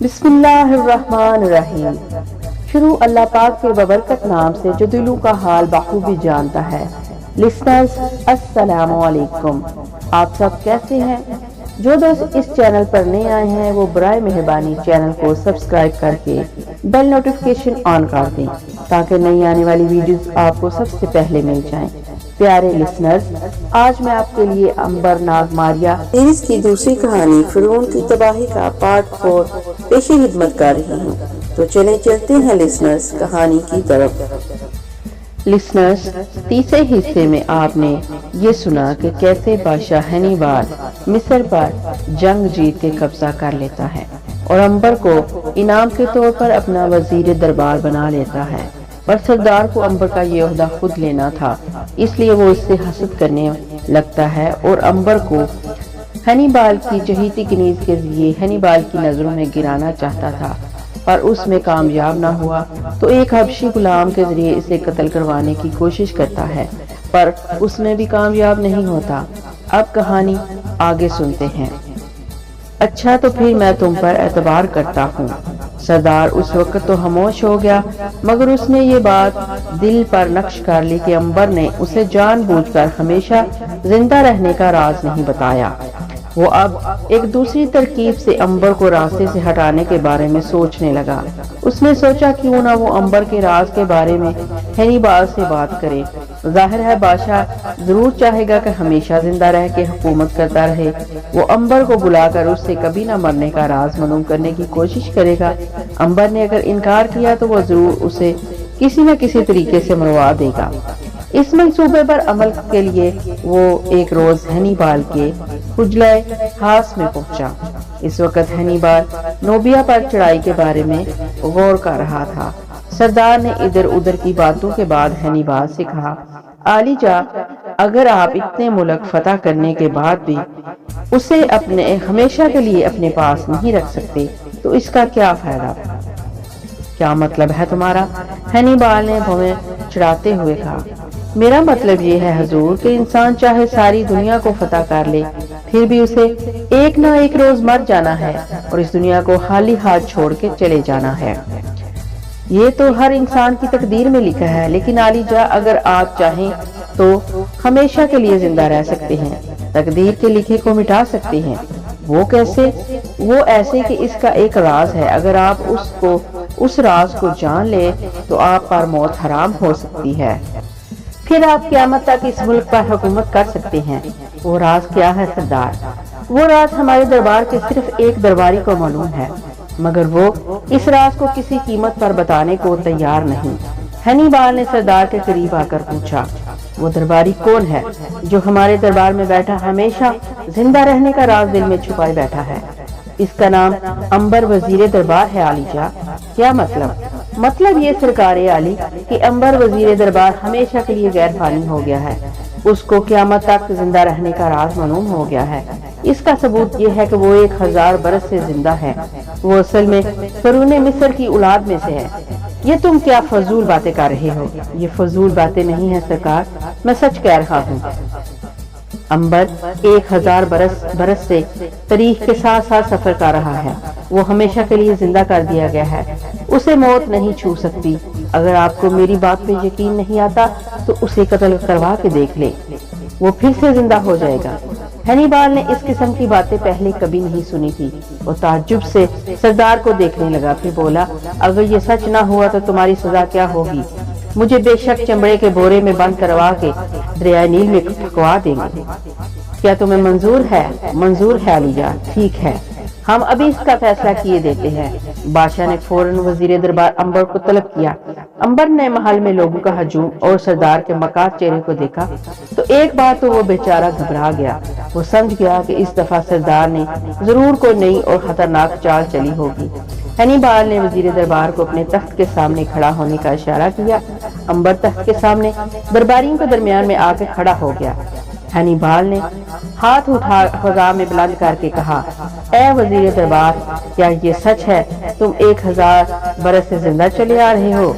बिस्मिल्लाहिर्रहमानिर्रहीम। शुरू अल्लाह पाक के बबरकत नाम से जो दिलों का हाल बखूबी जानता है। लिसनर्स अस्सलामु अलैकुम, आप सब कैसे हैं? जो दोस्त इस चैनल पर नए आए हैं वो बराए मेहरबानी चैनल को सब्सक्राइब करके बेल नोटिफिकेशन ऑन कर दें ताकि नई आने वाली वीडियोस आपको सबसे पहले मिल जाएं। प्यारे लिसनर्स, आज मैं आपके लिए अंबर नागमारिया सीरीज की दूसरी कहानी फिरौन की तबाही का पार्ट 4 पेशी खिदमत कर रही हूँ। तो चलते हैं लिसनर्स कहानी की तरफ। लिसनर्स, तीसरे हिस्से में आपने ये सुना कि कैसे बादशाह हनीबाल मिस्र पर जंग जीत के कब्जा कर लेता है और अंबर को इनाम के तौर पर अपना वजीर दरबार बना लेता है। पर सरदार को अंबर का ये ओहदा खुद लेना था, इसलिए वो इससे हसद करने लगता है और अंबर को हनीबाल की चहीती कनीज के जरिए हनीबाल की नजरों में गिराना चाहता था, पर उसमें कामयाब ना हुआ तो एक हबशी गुलाम के जरिए इसे कत्ल करवाने की कोशिश करता है, पर उसमें भी कामयाब नहीं होता। अब कहानी आगे सुनते हैं। अच्छा, तो फिर मैं तुम पर एतबार करता हूँ। सरदार उस वक्त तो खामोश हो गया, मगर उसने ये बात दिल पर नक्श कर ली कि अंबर ने उसे जानबूझकर हमेशा जिंदा रहने का राज नहीं बताया। वो अब एक दूसरी तरकीब से अंबर को रास्ते से हटाने के बारे में सोचने लगा। उसने सोचा क्यों ना वो अंबर के राज के बारे में हनीबाल से बात करे। जाहिर है बादशाह जरूर चाहेगा कि हमेशा जिंदा रह के हुकूमत करता रहे। वो अंबर को बुलाकर उससे कभी ना मरने का राज मालूम करने की कोशिश करेगा। अंबर ने अगर इनकार किया तो वो जरूर उसे किसी न किसी तरीके से मरवा देगा। इस मंसूबे पर अमल के लिए वो एक रोज हनीबाल के हुजले खास में पहुंचा। इस वक्त हनीबाल नोबिया पर चढ़ाई के बारे में गौर कर रहा था। सरदार ने इधर उधर की बातों के बाद हनीबाल से कहा, आलीजा, अगर आप इतने मुल्क फतह करने के बाद भी उसे अपने हमेशा के लिए अपने पास नहीं रख सकते तो इसका क्या फायदा? क्या मतलब है तुम्हारा? हनीबाल ने भवें चढ़ाते हुए कहा, मेरा मतलब ये है हुजूर कि इंसान चाहे सारी दुनिया को फतह कर ले, फिर भी उसे एक ना एक रोज मर जाना है और इस दुनिया को खाली हाथ छोड़ के चले जाना है। ये तो हर इंसान की तकदीर में लिखा है, लेकिन आलीजा, अगर आप चाहें तो हमेशा के लिए जिंदा रह सकते हैं, तकदीर के लिखे को मिटा सकते हैं। वो कैसे? वो ऐसे कि इसका एक राज है। अगर आप उस राज को जान ले तो आप पर मौत हराम हो सकती है, फिर आप क़यामत तक इस मुल्क पर हुकूमत कर सकते हैं। वो राज क्या है सरदार? वो राज हमारे दरबार के सिर्फ एक दरबारी को मालूम है, मगर वो इस राज को किसी कीमत पर बताने को तैयार नहीं। हनीबाल ने सरदार के करीब आकर पूछा, वो दरबारी कौन है जो हमारे दरबार में बैठा हमेशा जिंदा रहने का राज दिल में छुपाए बैठा है? इसका नाम अंबर वजीर दरबार है आलीजा। क्या मतलब? मतलब ये सरकारे आली कि अंबर वजीर दरबार हमेशा के लिए गैर फानी हो गया है, उसको क़यामत तक जिंदा रहने का राज मालूम हो गया है। इसका सबूत ये है कि वो 1000 बरस से जिंदा है। वो असल में फिरौन मिस्र की औलाद में से है। ये तुम क्या फजूल बातें कर रहे हो? ये फजूल बातें नहीं है सरकार, मैं सच कह रहा हूँ। अंबर 1000 बरस से तारीख के साथ साथ सफर कर रहा है। वो हमेशा के लिए जिंदा कर दिया गया है, उसे मौत नहीं छू सकती। अगर आपको मेरी बात पे यकीन नहीं आता तो उसे कत्ल करवा के देख ले, वो फिर से जिंदा हो जाएगा। हनीबाल ने इस किस्म की बातें पहले कभी नहीं सुनी थी। वो ताज्जुब से सरदार को देखने लगा, फिर बोला, अगर ये सच ना हुआ तो तुम्हारी सजा क्या होगी? मुझे बेशक चमड़े के बोरे में बंद करवा के दरिया नील में फकवा देंगे। क्या तुम्हें मंजूर है? मंजूर है आलीजा, ठीक है, हम अभी इसका फैसला किए देते हैं। बादशाह ने फौरन वजीर दरबार अंबर को तलब किया। अंबर ने महल में लोगों का हजूम और सरदार के मकान चेहरे को देखा तो एक बार तो वो बेचारा घबरा गया। वो समझ गया कि इस दफा सरदार ने जरूर कोई नई और खतरनाक चाल चली होगी। हनीबाल ने वजीर दरबार को अपने तख्त के सामने खड़ा होने का इशारा किया। अंबर तख्त के सामने दरबारियों के दरमियान में आके खड़ा हो गया। हनीबाल ने हाथ उठा फजा में बुलंद करके कहा, ए वजीर दरबार, क्या ये सच है तुम 1000 बरस से जिंदा चले आ रहे हो?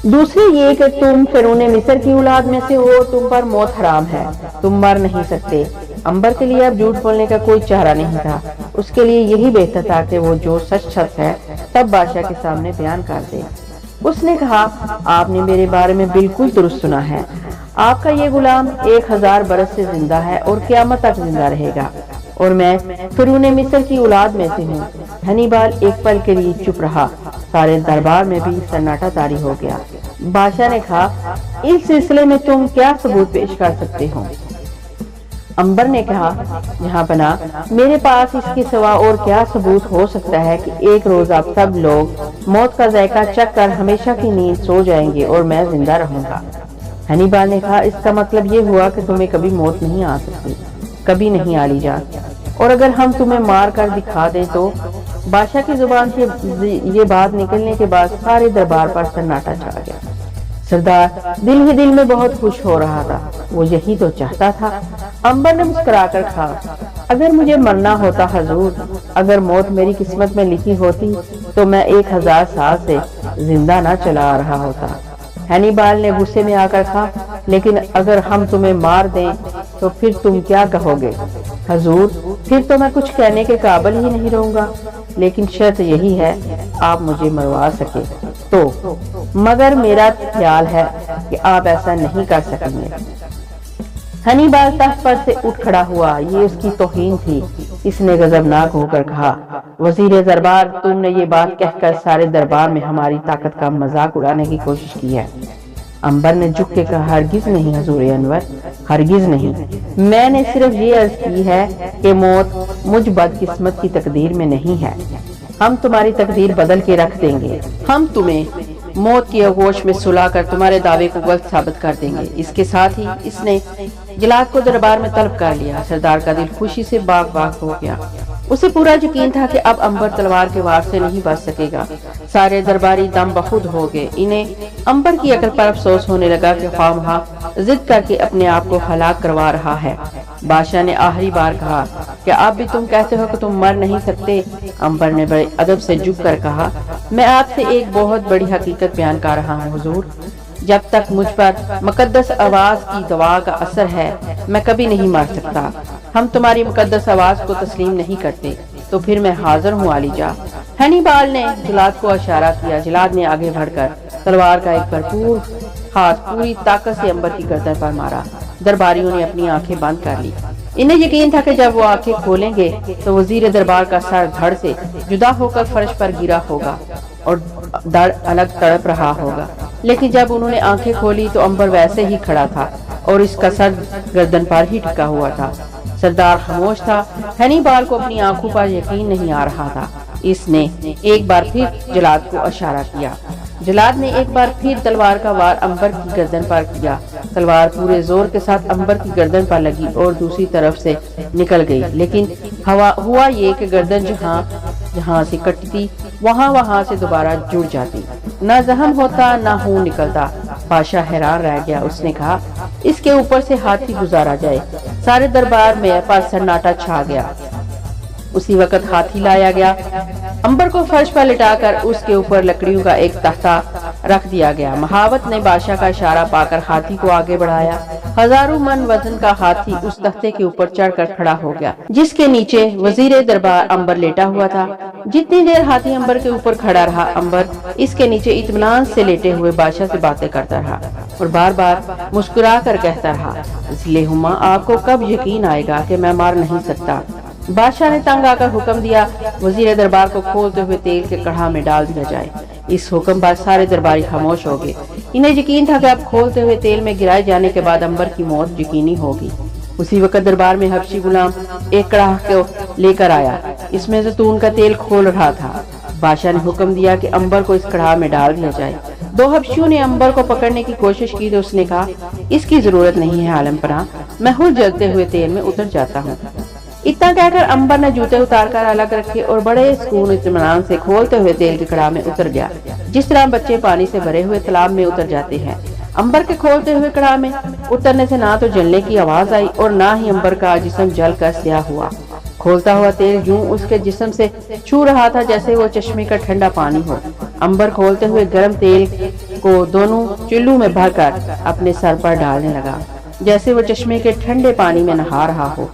दूसरी ये कि तुम फिरौन मिस्र की औलाद में से हो, तुम पर मौत हराम है, तुम मर नहीं सकते। अंबर के लिए अब झूठ बोलने का कोई चारा नहीं था। उसके लिए यही बेहतर था कि वो जो सच सच है तब बादशाह के सामने बयान कर दे। उसने कहा, आपने मेरे बारे में बिल्कुल दुरुस्त सुना है। आपका ये गुलाम 1000 बरस से जिंदा है और क़यामत तक जिंदा रहेगा, और मैं फिरौन मिस्र की औलाद में से हूँ। हनीबाल एक पल के लिए चुप रहा। सारे दरबार में भी सन्नाटा तारी हो गया। बादशाह ने कहा, इस सिलसिले में तुम क्या सबूत पेश कर सकते हो? अंबर ने कहा, यहाँ बना, मेरे पास इसके सिवा और क्या सबूत हो सकता है कि एक रोज आप सब लोग मौत का जायका चख कर हमेशा की नींद सो जाएंगे और मैं जिंदा रहूंगा। हनीबाल ने कहा, इसका मतलब ये हुआ कि तुम्हें कभी मौत नहीं आ सकती, कभी नहीं आली जा, और अगर हम तुम्हें मार कर दिखा दें तो? बादशाह की जुबान से ये बात निकलने के बाद सारे दरबार पर सन्नाटा छा गया। सरदार दिल ही दिल में बहुत खुश हो रहा था। वो यही तो चाहता था। अंबर ने मुस्कुराकर कहा, अगर मुझे मरना होता हजूर, अगर मौत मेरी किस्मत में लिखी होती तो मैं 1000 साल से जिंदा ना चला आ रहा होता। हनीबाल ने गुस्से में आकर कहा, लेकिन अगर हम तुम्हें मार दें तो फिर तुम क्या कहोगे? हजूर, फिर तो मैं कुछ कहने के काबिल ही नहीं रहूंगा, लेकिन शर्त यही है आप मुझे मरवा सके तो। मगर मेरा ख्याल है कि आप ऐसा नहीं कर सकेंगे। हनीबाल तख्त पर से उठ खड़ा हुआ। ये उसकी तौहीन थी। इसने गजबनाक होकर कहा, वजीर दरबार, तुमने ये बात कहकर सारे दरबार में हमारी ताकत का मजाक उड़ाने की कोशिश की है। अंबर ने झुक के कहा, हरगिज नहीं हजूर अनवर, हरगिज नहीं। मैंने सिर्फ ये अर्ज की है कि मौत मुझ बदकिस्मत की तकदीर में नहीं है। हम तुम्हारी तकदीर बदल के रख देंगे। हम तुम्हें मौत की आगोश में सुलाकर तुम्हारे दावे को गलत साबित कर देंगे। इसके साथ ही इसने जलाद को दरबार में तलब कर लिया। सरदार का दिल खुशी से बाग बाग हो गया। उसे पूरा यकीन था कि अब अंबर तलवार के वार से नहीं बच सकेगा। सारे दरबारी दम बखुद हो गए। इन्हें अंबर की अकल पर अफसोस होने लगा कि ख्वामखा जिद करके अपने आप को हलाक करवा रहा है। बादशाह ने आखिरी बार कहा, क्या आप भी तुम कहते हो कि तुम मर नहीं सकते? अंबर ने बड़े अदब से झुक कर कहा, मैं आपसे एक बहुत बड़ी हकीकत बयान कर रहा हूँ हुजूर। जब तक मुझ पर मुकद्दस आवाज की दवा का असर है, मैं कभी नहीं मर सकता। हम तुम्हारी मुकद्दस आवाज को तस्लीम नहीं करते, तो फिर मैं हाजिर हूँ आलीजा। हनीबाल ने जलाद को इशारा किया। जलाद ने आगे बढ़कर तलवार का एक भरपूर हाथ पूरी ताकत से अंबर की गर्दन पर मारा। दरबारियों ने अपनी आंखें बंद कर ली। इन्हें यकीन था कि जब वो आंखें खोलेंगे तो वजीर दरबार का सर धड़ से जुदा होकर फर्श पर गिरा होगा और धड़ अलग तड़प रहा होगा। लेकिन जब उन्होंने आंखें खोली तो अंबर वैसे ही खड़ा था और इसका सर गर्दन पर ही टिका हुआ था। सरदार खामोश था। हनीबाल को अपनी आंखों पर यकीन नहीं आ रहा था। इसने एक बार फिर जलाद को इशारा किया। जलाद ने एक बार फिर तलवार का वार अंबर की गर्दन पर किया। तलवार पूरे जोर के साथ अंबर की गर्दन पर लगी और दूसरी तरफ से निकल गई। लेकिन हुआ ये कि गर्दन जहाँ से कटती वहाँ से दोबारा जुड़ जाती। न जख्म होता न खून निकलता। बादशाह हैरान रह गया। उसने कहा, इसके ऊपर से हाथी गुजारा जाए। सारे दरबार में पर सन्नाटा छा गया। उसी वक्त हाथी लाया गया। अंबर को फर्श पर लिटाकर उसके ऊपर लकड़ियों का एक तख्ता रख दिया गया। महावत ने बादशाह का इशारा पाकर हाथी को आगे बढ़ाया। हजारों मन वजन का हाथी उस तख्ते के ऊपर चढ़कर खड़ा हो गया, जिसके नीचे वजीर दरबार अंबर लेटा हुआ था। जितनी देर हाथी अंबर के ऊपर खड़ा रहा, अंबर इसके नीचे इत्मीनान से लेटे हुए बादशाह से बातें करता रहा और बार बार मुस्कुरा कर कहता रहा, इसलिए हुमा, आपको कब यकीन आएगा कि मैं मार नहीं सकता? बादशाह ने तंग आकर हुक्म दिया, वजीर दरबार को खोलते हुए तेल के कढ़ा में डाल दिया जाए। इस हुक्म पर सारे दरबारी खामोश हो गए। इन्हें यकीन था कि अब खोलते हुए तेल में गिराए जाने के बाद अंबर की मौत यकीनी होगी। उसी वक्त दरबार में हबशी गुलाम एक कड़ाह को लेकर आया। इसमें जैतून का तेल खोल रहा था। बादशाह ने हुक्म दिया कि अंबर को इस कड़ाह में डाल दिया जाए। दो हबशियों ने अंबर को पकड़ने की कोशिश की तो उसने कहा, इसकी जरूरत नहीं है आलमपना, मैं खुद जलते हुए तेल में उतर जाता हूँ। इतना कहकर अंबर ने जूते उतारकर अलग रखे और बड़े सुकून इत्मीनान से खोलते हुए तेल के कड़ाह में उतर गया, जिस तरह बच्चे पानी से भरे हुए तालाब में उतर जाते हैं। अंबर के खोलते हुए कड़ाह में उतरने से ना तो जलने की आवाज आई और ना ही अंबर का जिस्म जल कर स्याह हुआ। खोलता हुआ तेल यूं उसके जिस्म से छू रहा था जैसे वो चश्मे का ठंडा पानी हो। अंबर खोलते हुए गर्म तेल को दोनों चुल्लू में भरकर अपने सर पर डालने लगा, जैसे वो चश्मे के ठंडे पानी में नहा रहा हो।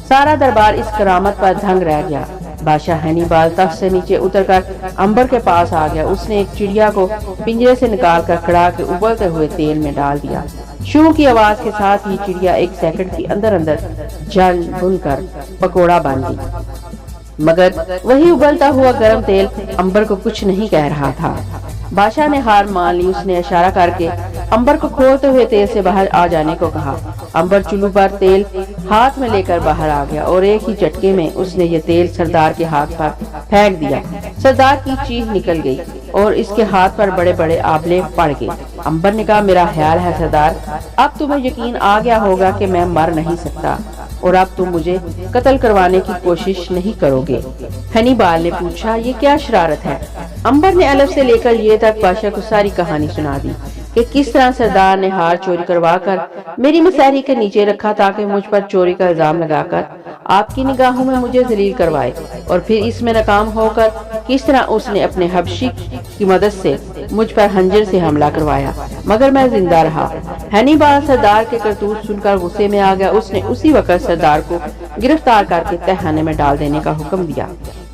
سارا دربار اس کرامت پر دھنگ رہ گیا۔ بادشاہ ہینیبال تخت سے نیچے اتر کر امبر کے پاس آ گیا۔ اس نے ایک چڑیا کو پنجرے سے نکال کر کھڑا کے ابلتے ہوئے تیل میں ڈال دیا۔ شو کی آواز کے ساتھ ہی چڑیا ایک سیکنڈ کے اندر جل بن کر پکوڑا بن گئی، مگر وہی ابلتا ہوا گرم تیل امبر کو کچھ نہیں کہہ رہا تھا۔ بادشاہ نے ہار مان لی۔ اس نے اشارہ کر کے امبر کو کھولتے ہوئے تیل سے باہر آ جانے کو کہا۔ امبر چلو پر تیل ہاتھ میں لے کر باہر آ گیا اور ایک ہی جھٹکے میں اس نے یہ تیل سردار کے ہاتھ پر پھینک دیا۔ سردار کی چیخ نکل گئی اور اس کے ہاتھ پر بڑے بڑے آبلے پڑ گئے۔ امبر نے کہا، میرا خیال ہے سردار، اب تمہیں یقین آ گیا ہوگا کہ میں مر نہیں سکتا اور اب تم مجھے قتل کروانے کی کوشش نہیں کرو گے۔ ہینیبال نے پوچھا، یہ کیا شرارت ہے؟ امبر نے الف سے لے کر یہ تک بادشاہ کو ساری کہانی سنا دی کہ کس طرح سردار نے ہار چوری کروا کر میری مسحری کے نیچے رکھا تاکہ مجھ پر چوری کا الزام لگا کر آپ کی نگاہوں میں مجھے ذلیل کروائے، اور پھر اس میں ناکام ہو کر کس طرح اس نے اپنے حبشی کی مدد سے مجھ پر خنجر سے حملہ کروایا مگر میں زندہ رہا۔ ہینیبال سردار کے کرتوت سن کر غصے میں آ گیا۔ اس نے اسی وقت سردار کو گرفتار کر کے تہ خانے میں ڈال دینے کا حکم دیا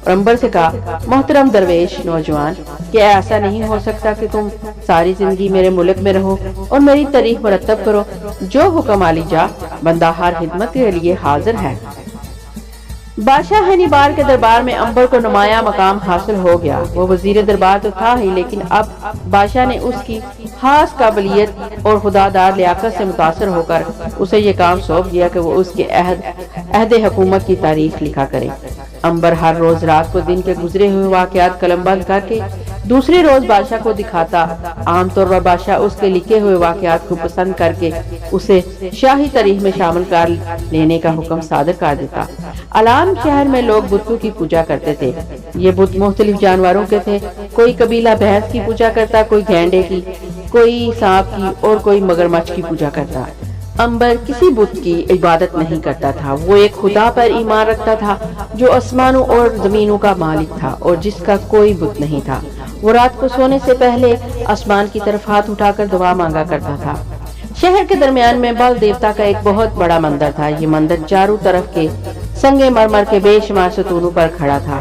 اور امبر سے کہا، محترم درویش نوجوان، کیا ایسا نہیں ہو سکتا کہ تم ساری زندگی میرے ملک میں رہو اور میری تاریخ مرتب کرو؟ جو حکم عالی جا، بندہ ہر خدمت کے لیے حاضر ہے۔ بادشاہ ہینیبال کے دربار میں امبر کو نمایاں مقام حاصل ہو گیا۔ وہ وزیر دربار تو تھا ہی، لیکن اب بادشاہ نے اس کی خاص قابلیت اور خداداد لیاقت سے متاثر ہو کر اسے یہ کام سونپ دیا کہ وہ اس کے عہد حکومت کی تاریخ لکھا کرے۔ امبر ہر روز رات کو دن کے گزرے ہوئے واقعات قلم بند کر کے دوسرے روز بادشاہ کو دکھاتا۔ عام طور پر بادشاہ اس کے لکھے ہوئے واقعات کو پسند کر کے اسے شاہی تاریخ میں شامل کر لینے کا حکم صادر کر دیتا۔ علام شہر میں لوگ بتوں کی پوجا کرتے تھے۔ یہ بت مختلف جانوروں کے تھے۔ کوئی قبیلہ بھینس کی پوجا کرتا، کوئی گینڈے کی، کوئی سانپ کی اور کوئی مگرمچھ کی پوجا کرتا۔ امبر کسی بت کی عبادت نہیں کرتا تھا۔ وہ ایک خدا پر ایمان رکھتا تھا جو آسمانوں اور زمینوں کا مالک تھا اور جس کا کوئی بت نہیں تھا۔ وہ رات کو سونے سے پہلے آسمان کی طرف ہاتھ اٹھا کر دعا مانگا کرتا تھا۔ شہر کے درمیان میں بل دیوتا کا ایک بہت بڑا مندر تھا۔ یہ مندر چاروں طرف کے سنگ مرمر کے بے شمار ستونوں پر کھڑا تھا۔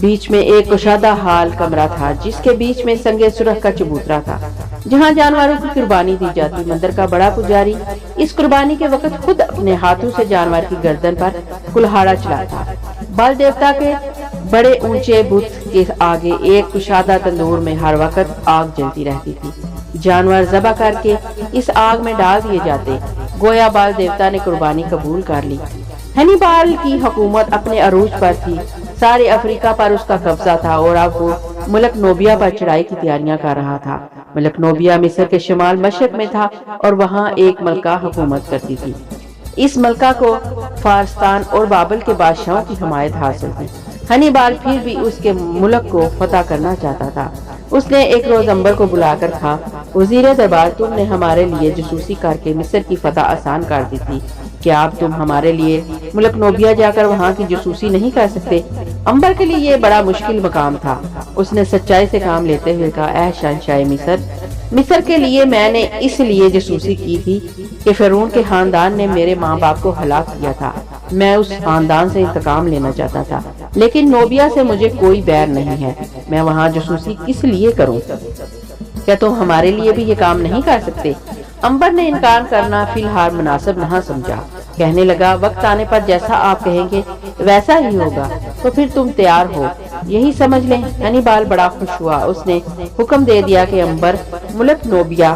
بیچ میں ایک کشادہ حال کمرہ تھا جس کے بیچ میں سنگ سرخ کا چبوترا تھا جہاں جانوروں کی قربانی دی جاتی۔ مندر کا بڑا پجاری اس قربانی کے وقت خود اپنے ہاتھوں سے جانور کی گردن پر کلہاڑا چلاتا۔ بل دیوتا کے بڑے اونچے بت کے آگے ایک کشادہ تندور میں ہر وقت آگ جلتی رہتی تھی۔ جانور ذبح کر کے اس آگ میں ڈال دیے جاتے، گویا بل دیوتا نے قربانی قبول کر لی۔ ہینیبال کی حکومت اپنے عروج پر تھی۔ سارے افریقہ پر اس کا قبضہ تھا اور اب وہ ملک نوبیا پر چڑھائی کی تیاریاں کر رہا تھا۔ ملک نوبیا مصر کے شمال مشرق میں تھا اور وہاں ایک ملکہ حکومت کرتی تھی۔ اس ملکہ کو فارستان اور بابل کے بادشاہوں کی حمایت حاصل تھی۔ ہنیبال پھر بھی اس کے ملک کو فتح کرنا چاہتا تھا۔ اس نے ایک روز امبر کو بلا کر کہا، وزیر دربار، تم نے ہمارے لیے جاسوسی کر کے مصر کی فتح آسان کر دی تھی، کیا اب تم ہمارے لیے ملک نوبیا جا کر وہاں کی جاسوسی نہیں کر سکتے؟ امبر کے لیے یہ بڑا مشکل مقام تھا۔ اس نے سچائی سے کام لیتے ہوئے کہا، اے شہنشاہ مصر کے لیے میں نے اس لیے جاسوسی کی تھی کہ فرعون کے خاندان نے میرے ماں باپ کو ہلاک کیا تھا۔ میں اس خاندان سے انتقام لینا چاہتا تھا، لیکن نوبیا سے مجھے کوئی بیر نہیں ہے۔ میں وہاں جاسوسی کس لیے کروں؟ کیا تم ہمارے لیے بھی یہ کام نہیں کر سکتے؟ امبر نے انکار کرنا فی الحال مناسب نہ سمجھا۔ کہنے لگا، وقت آنے پر جیسا آپ کہیں گے ویسا ہی ہوگا، تو پھر تم تیار ہو، یہی سمجھ لیں۔ ہنیبال بڑا خوش ہوا۔ اس نے حکم دے دیا کہ امبر ملک نوبیا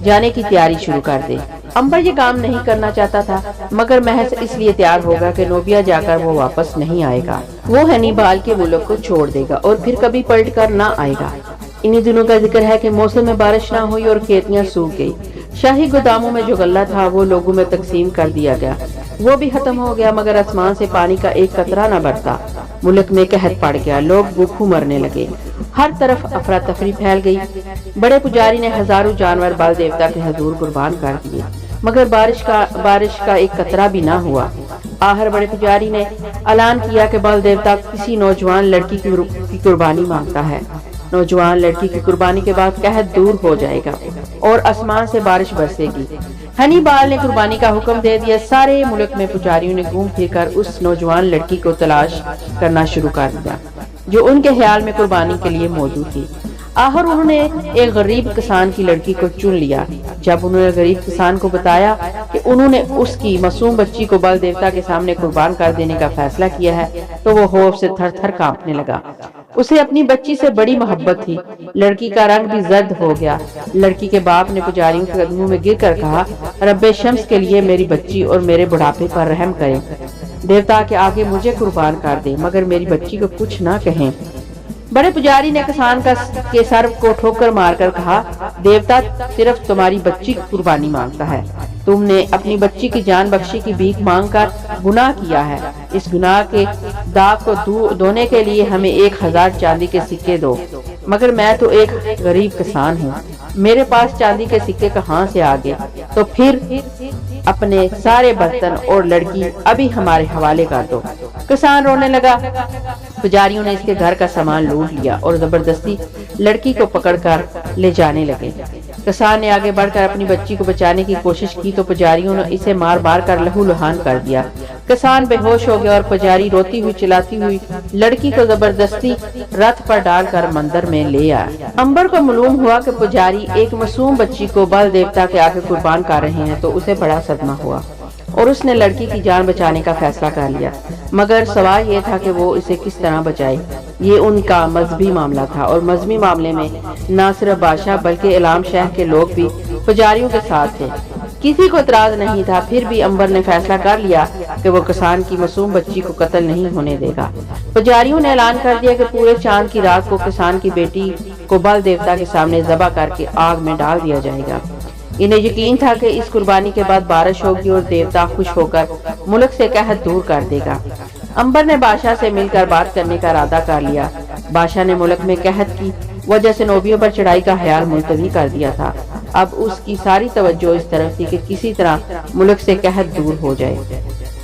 جانے کی تیاری شروع کر دے۔ امبر یہ کام نہیں کرنا چاہتا تھا، مگر محض اس لیے تیار ہوگا کہ نوبیا جا کر وہ واپس نہیں آئے گا۔ وہ ہنیبال کے ملک کو چھوڑ دے گا اور پھر کبھی پلٹ کر نہ آئے گا۔ انہی دنوں کا ذکر ہے کہ موسم میں بارش نہ ہوئی اور کھیتیاں سوکھ گئی۔ شاہی گوداموں میں جو غلہ تھا وہ لوگوں میں تقسیم کر دیا گیا، وہ بھی ختم ہو گیا، مگر آسمان سے پانی کا ایک قطرہ نہ برتا۔ ملک میں قحط پڑ گیا، لوگ بھوکوں مرنے لگے، ہر طرف افراتفری پھیل گئی۔ بڑے پجاری نے ہزاروں جانور بال دیوتا کے حضور قربان کر دیے، مگر بارش کا ایک قطرہ بھی نہ ہوا۔ آخر بڑے پجاری نے اعلان کیا کہ بال دیوتا کسی نوجوان لڑکی کی قربانی مانگتا ہے۔ نوجوان لڑکی کی قربانی کے بعد قحط دور ہو جائے گا اور آسمان سے بارش برسے گی۔ ہنی بال نے قربانی کا حکم دے دیا۔ سارے ملک میں پجاریوں نے گھوم پھر کر اس نوجوان لڑکی کو تلاش کرنا شروع کر دیا جو ان کے خیال میں قربانی کے لیے موجود تھی۔ آخر انہوں نے ایک غریب کسان کی لڑکی کو چن لیا۔ جب انہوں نے غریب کسان کو بتایا کہ انہوں نے اس کی معصوم بچی کو بل دیوتا کے سامنے قربان کر دینے کا فیصلہ کیا ہے تو وہ خوف سے تھر تھر کانپنے لگا۔ اسے اپنی بچی سے بڑی محبت تھی۔ لڑکی کا رنگ بھی زرد ہو گیا۔ لڑکی کے باپ نے پجاریوں کے قدموں میں گر کر کہا، رب شمس کے لیے میری بچی اور میرے بڑھاپے پر رحم کریں، دیوتا کے آگے مجھے قربان کر دیں مگر میری بچی کو کچھ نہ کہیں۔ بڑے پجاری نے کسان کے سر کو ٹھوکر مار کر کہا، دیوتا صرف تمہاری بچی کی قربانی مانگتا ہے، تم نے اپنی بچی کی جان بخشی کی بھیک مانگ کر گناہ کیا ہے، اس گناہ کے داغ کو دھونے کے لیے ہمیں 1000 چاندی کے سکے دو، مگر میں تو ایک غریب کسان ہوں، میرے پاس چاندی کے سکے کہاں سے آگے، تو پھر اپنے سارے برتن اور لڑکی ابھی ہمارے حوالے کر دو۔ کسان رونے لگا۔ پجاریوں نے اس کے گھر کا سامان لوٹ لیا اور زبردستی لڑکی کو پکڑ کر لے جانے لگے۔ کسان نے آگے بڑھ کر اپنی بچی کو بچانے کی کوشش کی تو پجاریوں نے اسے مار مار کر لہو لہان کر دیا۔ کسان بے ہوش ہو گیا اور پجاری روتی ہوئی چلاتی ہوئی لڑکی کو زبردستی رتھ پر ڈال کر مندر میں لے آیا۔ امبر کو معلوم ہوا کہ پجاری ایک معصوم بچی کو بل دیوتا کے آگے قربان کر رہے ہیں تو اسے بڑا صدمہ ہوا اور اس نے لڑکی کی جان بچانے کا فیصلہ کر لیا، مگر سوال یہ تھا کہ وہ اسے کس طرح بچائے۔ یہ ان کا مذہبی معاملہ تھا اور مذہبی معاملے میں نہ صرف بادشاہ بلکہ علام شہر کے لوگ بھی پجاریوں کے ساتھ تھے۔ کسی کو اعتراض نہیں تھا، پھر بھی امبر نے فیصلہ کر لیا کہ وہ کسان کی معصوم بچی کو قتل نہیں ہونے دے گا۔ پجاریوں نے اعلان کر دیا کہ پورے چاند کی رات کو کسان کی بیٹی کو بل دیوتا کے سامنے ذبح کر کے آگ میں ڈال دیا جائے گا۔ انہیں یقین تھا کہ اس قربانی کے بعد بارش ہوگی اور دیوتا خوش ہو کر ملک سے قحط دور کر دے گا۔ امبر نے بادشاہ سے مل کر بات کرنے کا ارادہ کر لیا۔ بادشاہ نے ملک میں قحط کی وجہ سے نوبیوں پر چڑھائی کا خیال ملتوی کر دیا تھا۔ اب اس کی ساری توجہ اس طرف تھی کہ کسی طرح ملک سے قحط دور ہو جائے۔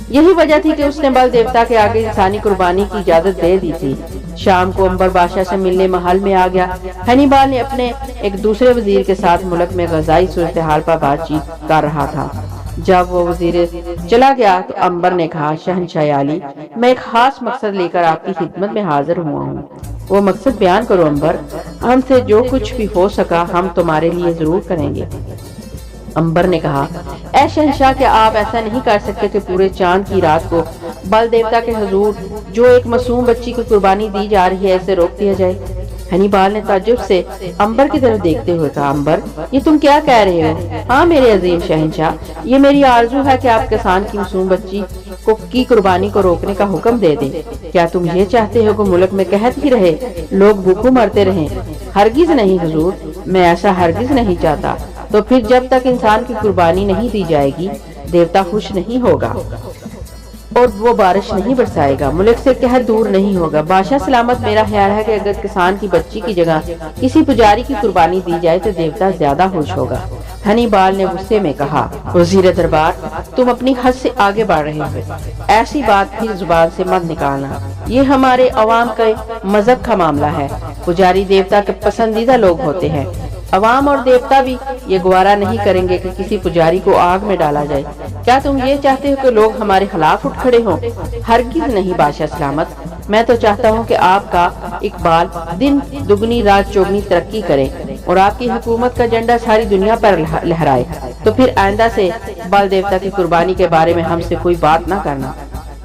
یہی وجہ تھی کہ اس نے بل دیوتا کے آگے انسانی قربانی کی اجازت دے دی تھی۔ شام کو امبر بادشاہ سے ملنے محل میں آ گیا۔ ہنی بال نے اپنے ایک دوسرے وزیر کے ساتھ ملک میں غذائی صورتحال پر بات چیت کر رہا تھا۔ جب وہ وزیر چلا گیا تو امبر نے کہا، شہنشاہ عالی، میں ایک خاص مقصد لے کر آپ کی خدمت میں حاضر ہوا ہوں۔ وہ مقصد بیان کرو امبر، ہم سے جو کچھ بھی ہو سکا ہم تمہارے لیے ضرور کریں گے۔ امبر نے کہا، اے شہنشاہ، کیا آپ ایسا نہیں کر سکتے کہ پورے چاند کی رات کو بل دیوتا کے حضور جو ایک معصوم بچی کو قربانی دی جا رہی ہے اسے روک دیا جائے؟ ہنی بال نے تعجب سے امبر کی طرف دیکھتے ہوئے کہا، امبر یہ تم کیا کہہ رہے ہو؟ ہاں میرے عظیم شہنشاہ، یہ میری آرزو ہے کہ آپ کسان کی معصوم بچی کی قربانی کو روکنے کا حکم دے دیں۔ کیا تم یہ چاہتے ہو کہ ملک میں قحط ہی رہے، لوگ بھوکوں مرتے رہیں؟ ہرگز نہیں حضور، میں ایسا ہرگز نہیں چاہتا۔ تو پھر جب تک انسان کی قربانی نہیں دی جائے گی دیوتا خوش نہیں ہوگا اور وہ بارش نہیں برسائے گا، ملک سے قحط دور نہیں ہوگا۔ بادشاہ سلامت، میرا خیال ہے کہ اگر کسان کی بچی کی جگہ کسی پجاری کی قربانی دی جائے تو دیوتا زیادہ خوش ہوگا۔ ہنی بال نے غصے میں کہا، وزیر دربار، تم اپنی حد سے آگے بڑھ رہے ہو، ایسی بات پھر زبان سے مت نکالنا، یہ ہمارے عوام کے مذہب کا معاملہ ہے۔ پجاری دیوتا کے پسندیدہ لوگ ہوتے ہیں، عوام اور دیوتا بھی یہ گوارا نہیں کریں گے کہ کسی پجاری کو آگ میں ڈالا جائے۔ کیا تم یہ چاہتے ہو کہ لوگ ہمارے خلاف اٹھ کھڑے ہوں؟ ہرگز نہیں بادشاہ سلامت، میں تو چاہتا ہوں کہ آپ کا اقبال دن دگنی رات چوگنی ترقی کرے اور آپ کی حکومت کا جھنڈا ساری دنیا پر لہرائے۔ تو پھر آئندہ سے بل دیوتا کی قربانی کے بارے میں ہم سے کوئی بات نہ کرنا۔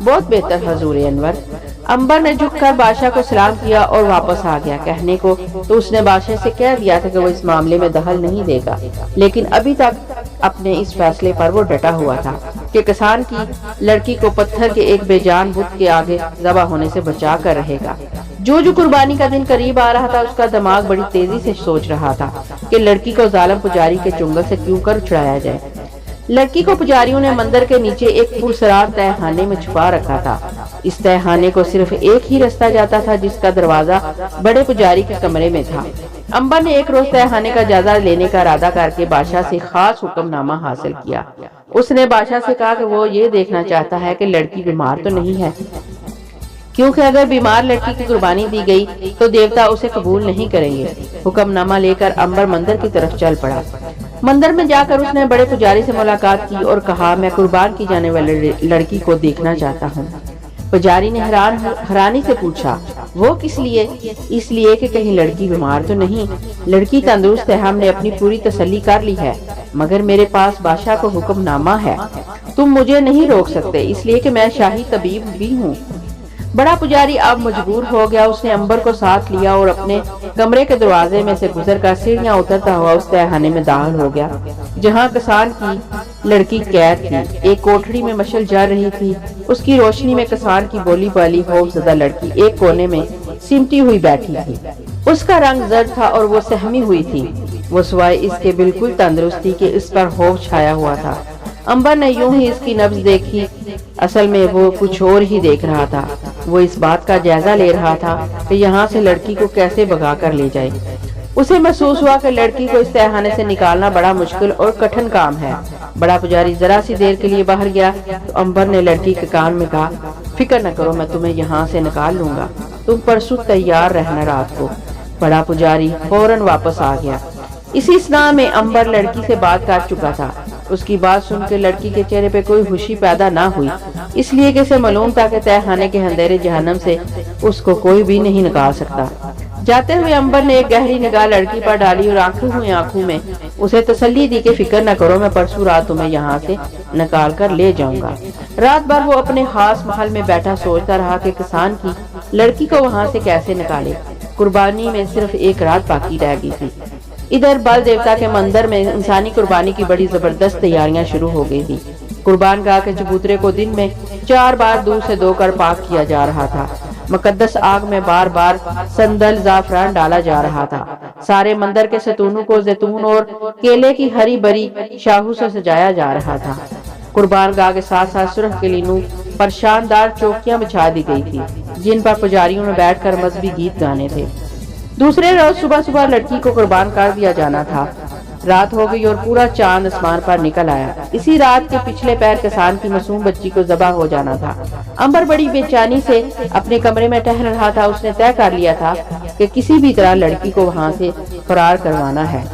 بہت بہتر حضور انور۔ امبر نے جھک کر بادشاہ کو سلام کیا اور واپس آ گیا۔ کہنے کو تو اس نے بادشاہ سے کہہ دیا تھا کہ وہ اس معاملے میں دخل نہیں دے گا، لیکن ابھی تک اپنے اس فیصلے پر وہ ڈٹا ہوا تھا کہ کسان کی لڑکی کو پتھر کے ایک بے جان بت کے آگے ذبح ہونے سے بچا کر رہے گا۔ جو قربانی کا دن قریب آ رہا تھا اس کا دماغ بڑی تیزی سے سوچ رہا تھا کہ لڑکی کو ظالم پجاری کے چنگل سے کیوں کر چھڑایا جائے۔ لڑکی کو پجاریوں نے مندر کے نیچے ایک پرسرار تہہ خانے میں چھپا رکھا تھا۔ اس تہہ خانے کو صرف ایک ہی رستہ جاتا تھا جس کا دروازہ بڑے پجاری کے کمرے میں تھا۔ امبر نے ایک روز تہہ خانے کا جائزہ لینے کا ارادہ کر کے بادشاہ سے خاص حکم نامہ حاصل کیا۔ اس نے بادشاہ سے کہا کہ وہ یہ دیکھنا چاہتا ہے کہ لڑکی بیمار تو نہیں ہے، کیونکہ اگر بیمار لڑکی کی قربانی دی گئی تو دیوتا اسے قبول نہیں کریں گے۔ حکم نامہ لے کر امبر مندر کی طرف چل پڑا۔ मंदिर में जाकर उसने बड़े पुजारी से मुलाकात की और कहा, मैं कुर्बान की जाने वाली लड़की को देखना चाहता हूँ। पुजारी ने हैरानी से पूछा, वो किस लिए? इसलिए कि कहीं लड़की बीमार तो नहीं। लड़की तंदुरुस्त है, हमने अपनी पूरी तसल्ली कर ली है, मगर मेरे पास बादशाह को हुक्मनामा है। तुम मुझे नहीं रोक सकते, इसलिए कि मैं शाही तबीब भी हूँ। बड़ा पुजारी अब मजबूर हो गया। उसने अंबर को साथ लिया और अपने कमरे के दरवाजे में से गुजरकर सीढ़ियां उतरता हुआ उस तहखाने में दाखिल हो गया जहां किसान की लड़की कैद थी। एक कोठरी में मशल जल रही थी। उसकी रोशनी में किसान की बोली बाली खौफजदा लड़की एक कोने में सिमटी हुई बैठी थी। उसका रंग जर्द था और वो सहमी हुई थी। वो सिवाय इसके बिल्कुल तंदुरुस्ती के इस पर खौफ छाया हुआ था। अंबर ने यूं ही इसकी नब्ज देखी। असल में वो कुछ और ही देख रहा था। वो इस बात का जायजा ले रहा था कि यहाँ से लड़की को कैसे भगा कर ले जाए। उसे महसूस हुआ कि लड़की को इस तहखाने से निकालना बड़ा मुश्किल और कठिन काम है। बड़ा पुजारी जरा सी देर के लिए बाहर गया तो अंबर ने लड़की के कान में कहा, फिक्र न करो, मैं तुम्हें यहाँ से निकाल लूंगा। तुम परसों तैयार रहना रात को। बड़ा पुजारी फौरन वापस आ गया। इसी स्नाह में अंबर लड़की से बात कर चुका था। उसकी बात सुनकर लड़की के चेहरे पे कोई खुशी पैदा ना हुई, इसलिए कि उसे मालूम था कि तहखाने के अंधेरे जहन्नम से उसको कोई भी नहीं निकाल सकता। जाते हुए अंबर ने एक गहरी निगाह लड़की पर डाली और आंखों में उसे तसल्ली दी कि फिक्र न करो, मैं परसों रात तुम्हें यहाँ से निकाल कर ले जाऊंगा। रात भर वो अपने खास महल में बैठा सोचता रहा कि किसान की लड़की को वहाँ से कैसे निकाले। कुर्बानी में सिर्फ एक रात बाकी रह गई थी। इधर बल देवता के मंदिर में इंसानी कुर्बानी की बड़ी जबरदस्त तैयारियां शुरू हो गई थी। कुर्बान गाह के चबूतरे को दिन में 4 बार दूध से धोकर पाक किया जा रहा था। मुकद्दस आग में बार बार संदल जाफरान डाला जा रहा था। सारे मंदिर के सतूनों को जैतून और केले की हरी भरी शाहू से सजाया जा रहा था। कुर्बान गाह के साथ साथ सुर्ख किलीनों पर शानदार चौकियां बिछा दी गई थी, जिन पर पुजारियों ने बैठकर मजहबी गीत गाने थे। दूसरे रोज सुबह सुबह लड़की को कुर्बान कर दिया जाना था। रात हो गई और पूरा चांद आसमान पर निकल आया। इसी रात के पिछले पैर किसान की मासूम बच्ची को ज़बह हो जाना था। अंबर बड़ी बेचैनी से अपने कमरे में टहल रहा था। उसने तय कर लिया था कि किसी भी तरह लड़की को वहां से फरार करवाना है।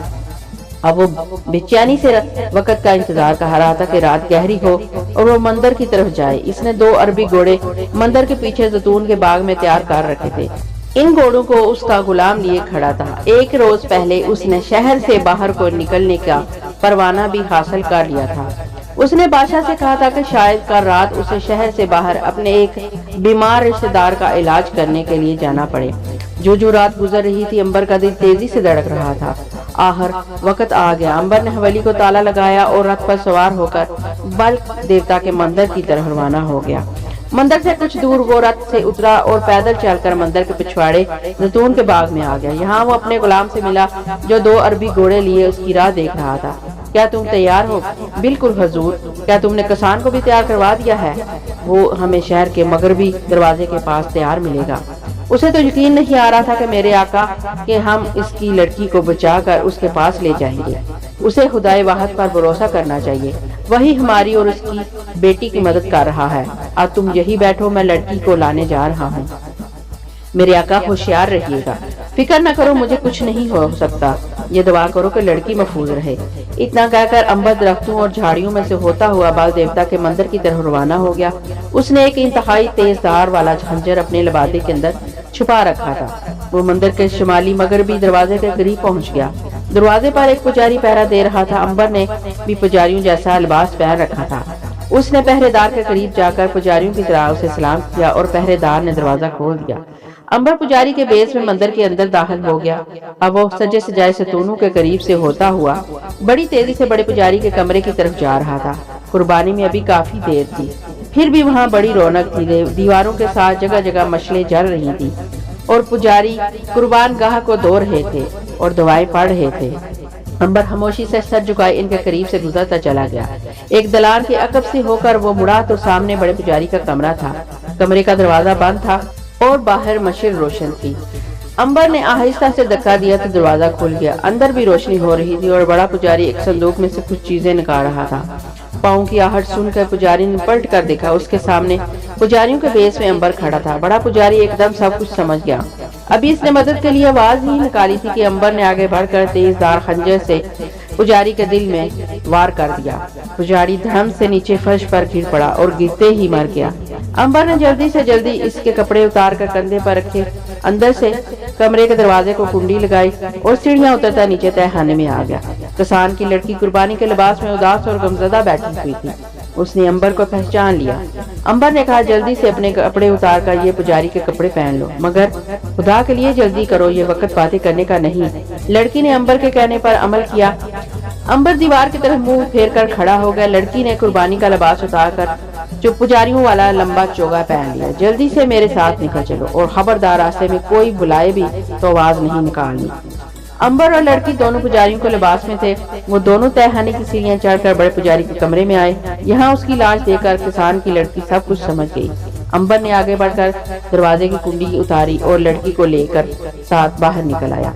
अब वो बेचैनी से वक्त का इंतजार कर रहा था कि रात गहरी हो और वो मंदिर की तरफ जाए। इसने 2 अरबी घोड़े मंदिर के पीछे जैतून के बाग में तैयार कर रखे थे। इन घोड़ों को उसका गुलाम लिए खड़ा था। एक रोज पहले उसने शहर से बाहर को निकलने का परवाना भी हासिल कर लिया था। उसने बादशाह से कहा था कि शायद कल रात उसे शहर से बाहर अपने एक बीमार रिश्तेदार का इलाज करने के लिए जाना पड़े। जो रात गुजर रही थी, अंबर का दिल तेजी से धड़क रहा था। आहर वक्त आ गया। अंबर ने हवेली को ताला लगाया और रथ पर सवार होकर बल देवता के मंदिर की तरफ रवाना हो गया। मंदिर से कुछ दूर वो रथ से उतरा और पैदल चलकर मंदिर के पिछवाड़े जैतून के बाग में आ गया। यहाँ वो अपने गुलाम से मिला जो 2 अरबी घोड़े लिए उसकी राह देख रहा था। क्या तुम तैयार हो? बिल्कुल हुजूर। क्या तुमने किसान को भी तैयार करवा दिया है? वो हमें शहर के मगरबी दरवाजे के पास तैयार मिलेगा। उसे तो यकीन नहीं आ रहा था कि मेरे आका कि हम इसकी लड़की को बचाकर उसके पास ले जाएंगे। उसे खुदाए वाहद पर भरोसा करना चाहिए। वही हमारी और उसकी बेटी की मदद कर रहा है। अब तुम यही बैठो, मैं लड़की को लाने जा रहा हूँ। मेरे आका होशियार रहिएगा। फिक्र न करो, मुझे कुछ नहीं हो सकता। ये दुआ करो कि लड़की महफूज रहे। इतना कहकर अंबर दरख्तों और झाड़ियों में से होता हुआ बाल देवता के मंदिर की तरफ रवाना हो गया। उसने एक इंतहाई तेज धार वाला झंझर अपने लिबादे के अंदर छुपा रखा था। वो मंदिर के शुमाली मगरबी दरवाजे के करीब पहुंच गया। दरवाजे पर एक पुजारी पहरा दे रहा था। अंबर ने भी पुजारियों जैसा लिबास पहन रखा था। उसने पहरेदार के करीब जाकर पुजारियों की तरह उसे सलाम किया और पहरेदार ने दरवाजा खोल दिया। अंबर पुजारी के बेस में मंदिर के अंदर दाखिल हो गया। अब वो सजे सजाए सतूनों के करीब से होता हुआ बड़ी तेजी से बड़े पुजारी के कमरे की तरफ जा रहा था। कुर्बानी में अभी काफी देर थी, फिर भी वहाँ बड़ी रौनक थी। दीवारों के साथ जगह जगह मशलें जल रही थी और पुजारी कुर्बान गाह को धो रहे थे और दुआएं पढ़ रहे थे। अंबर खामोशी से सर झुकाए इनके करीब से गुजरता चला गया। एक दलान के अकब से होकर वो मुड़ा तो सामने बड़े पुजारी का कमरा था। कमरे का दरवाजा बंद था और बाहर मशीन रोशन थी। अंबर ने आहिस्ता से धक्का दिया तो दरवाजा खुल गया। अंदर भी रोशनी हो रही थी और बड़ा पुजारी एक संदूक में से कुछ चीजें निकाल रहा था। पाँव की आहट सुनकर पुजारी ने पलट कर देखा। उसके सामने पुजारियों के बेस में अंबर खड़ा था। बड़ा पुजारी एकदम सब कुछ समझ गया। अभी इसने मदद के लिए आवाज ही निकाली थी कि अंबर ने आगे बढ़कर तेजधार खंजर से पुजारी के दिल में वार कर दिया। पुजारी धड़म से नीचे फर्श पर गिर पड़ा और गिरते ही मर गया। अंबर ने जल्दी से जल्दी इसके कपड़े उतार कर कंधे पर रखे, अंदर से कमरे के दरवाजे को कुंडी लगाई और सीढ़ियां उतरता नीचे तहखाने में आ गया। किसान की लड़की कुर्बानी के लिबास में उदास और गमजदा बैठी हुई थी। उसने अंबर को पहचान लिया। अंबर ने कहा, जल्दी से अपने कपड़े उतार कर ये पुजारी के कपड़े पहन लो, मगर खुदा के लिए जल्दी करो, ये वक्त बातें करने का नहीं। लड़की ने अंबर के कहने पर अमल किया। अंबर दीवार की तरफ मुंह फेर कर खड़ा हो गया। लड़की ने कुर्बानी का लिबास उतार कर जो पुजारियों वाला लंबा चोगा पहन लिया। जल्दी से मेरे साथ निकल चलो और खबरदार रास्ते में कोई बुलाए भी तो आवाज नहीं निकालनी। अंबर और लड़की दोनों पुजारियों के लिबास में थे। वो दोनों तहखाने की सीढ़ियां चढ़कर बड़े पुजारी के कमरे में आए। यहाँ उसकी लाश देखकर किसान की लड़की सब कुछ समझ गई। अंबर ने आगे बढ़कर दरवाजे की कुंडी उतारी और लड़की को लेकर साथ बाहर निकल आया।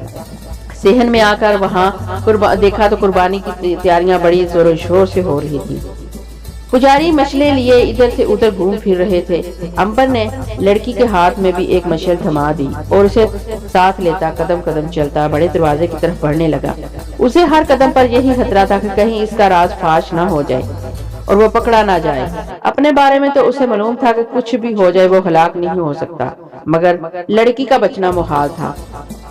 सेहन में आकर वहाँ देखा तो कुर्बानी की तैयारियां बड़ी जोरों शोर से हो रही थी। पुजारी मशले लिए इधर से उधर घूम फिर रहे थे। अंबर ने लड़की के हाथ में भी एक मशल थमा दी और उसे साथ लेता कदम कदम चलता बड़े दरवाजे की तरफ बढ़ने लगा। उसे हर कदम पर यही खतरा था कि कहीं इसका राज फाश न हो जाए और वो पकड़ा ना जाए। अपने बारे में तो उसे मालूम था कि कुछ भी हो जाए वो हलाक नहीं हो सकता, मगर लड़की का बचना मुहाल था।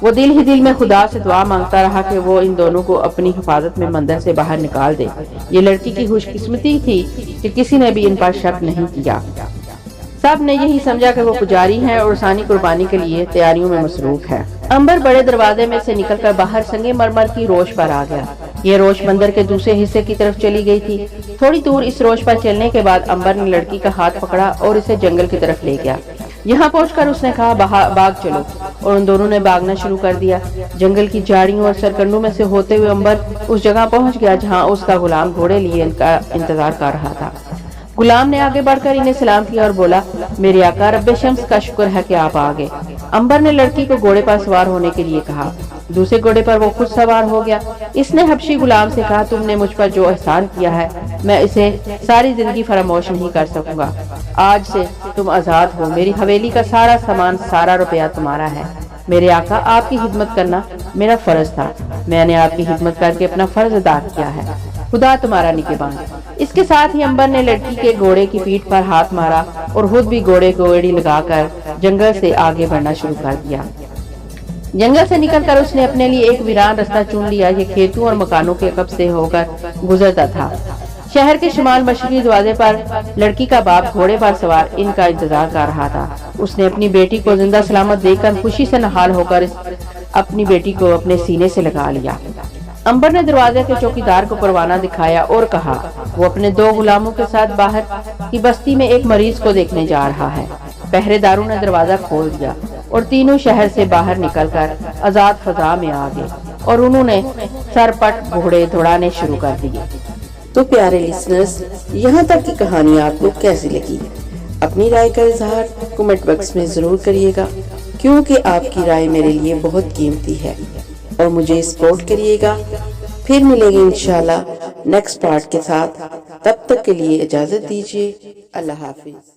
वो दिल ही दिल में खुदा से दुआ मांगता रहा कि वो इन दोनों को अपनी हिफाजत में मंदिर से बाहर निकाल दे। ये लड़की की खुशकिस्मती थी कि किसी ने भी इन पर शक नहीं किया। सब ने यही समझा कि वो पुजारी हैं और सानी कुर्बानी के लिए तैयारियों में मसरूफ है। अंबर बड़े दरवाजे में से निकलकर बाहर संगे मरमर की रोश पर आ गया। ये रोश मंदिर के दूसरे हिस्से की तरफ चली गई थी। थोड़ी दूर इस रोश पर चलने के बाद अंबर ने लड़की का हाथ पकड़ा और इसे जंगल की तरफ ले गया। यहाँ पहुंचकर उसने कहा, भाग चलो, और उन दोनों ने भागना शुरू कर दिया। जंगल की झाड़ियों और सरकंडों में से होते हुए अंबर उस जगह पहुंच गया जहाँ उसका गुलाम घोड़े लिए इनका इंतजार कर रहा था। गुलाम ने आगे बढ़कर इन्हें सलाम किया और बोला, मेरे आका रब्बे शम्स का शुक्र है कि आप आ गए। अंबर ने लड़की को घोड़े पर सवार होने के लिए कहा। दूसरे घोड़े पर वो खुद सवार हो गया। इसने हबशी गुलाम से कहा, तुमने मुझ पर जो एहसान किया है मैं इसे सारी जिंदगी फरामोश नहीं कर सकूंगा। आज से तुम आजाद हो। मेरी हवेली का सारा सामान, सारा रुपया तुम्हारा है। मेरे आका, आपकी खिदमत करना मेरा फर्ज था। मैंने आपकी खिदमत करके अपना फर्ज अदा किया है। खुदा तुम्हारा निगहबान। इसके साथ ही अंबर ने लड़की के घोड़े की पीठ पर हाथ मारा और खुद भी घोड़े को एड़ी लगाकर जंगल से आगे बढ़ना शुरू कर दिया। जंगल से निकलकर उसने अपने लिए एक वीरान रास्ता चुन लिया। ये खेतों और मकानों के कब्जे से होकर गुजरता था। शहर के शुमाल मशरकी दरवाजे पर लड़की का बाप घोड़े पर सवार इनका इंतजार कर रहा था। उसने अपनी बेटी को जिंदा सलामत देखकर खुशी से नहाल होकर अपनी बेटी को अपने सीने से लगा लिया। अंबर ने दरवाजे के चौकीदार को परवाना दिखाया और कहा, वो अपने दो गुलामों के साथ बाहर की बस्ती में एक मरीज को देखने जा रहा है। पहरेदारों ने दरवाजा खोल दिया और तीनों शहर से बाहर निकलकर आजाद फजा में आ गए और उन्होंने सरपट घोड़े दौड़ाने शुरू कर दिए। तो प्यारे लिसनर्स, यहाँ तक की कहानी आपको कैसी लगी? अपनी राय का इजहार कमेंट बॉक्स में जरूर करिएगा, क्योंकि आपकी राय मेरे लिए बहुत कीमती है। और मुझे सपोर्ट करिएगा। फिर मिलेंगे इंशाल्लाह नेक्स्ट पार्ट के साथ। तब तक के लिए इजाजत दीजिए। अल्लाह हाफिज।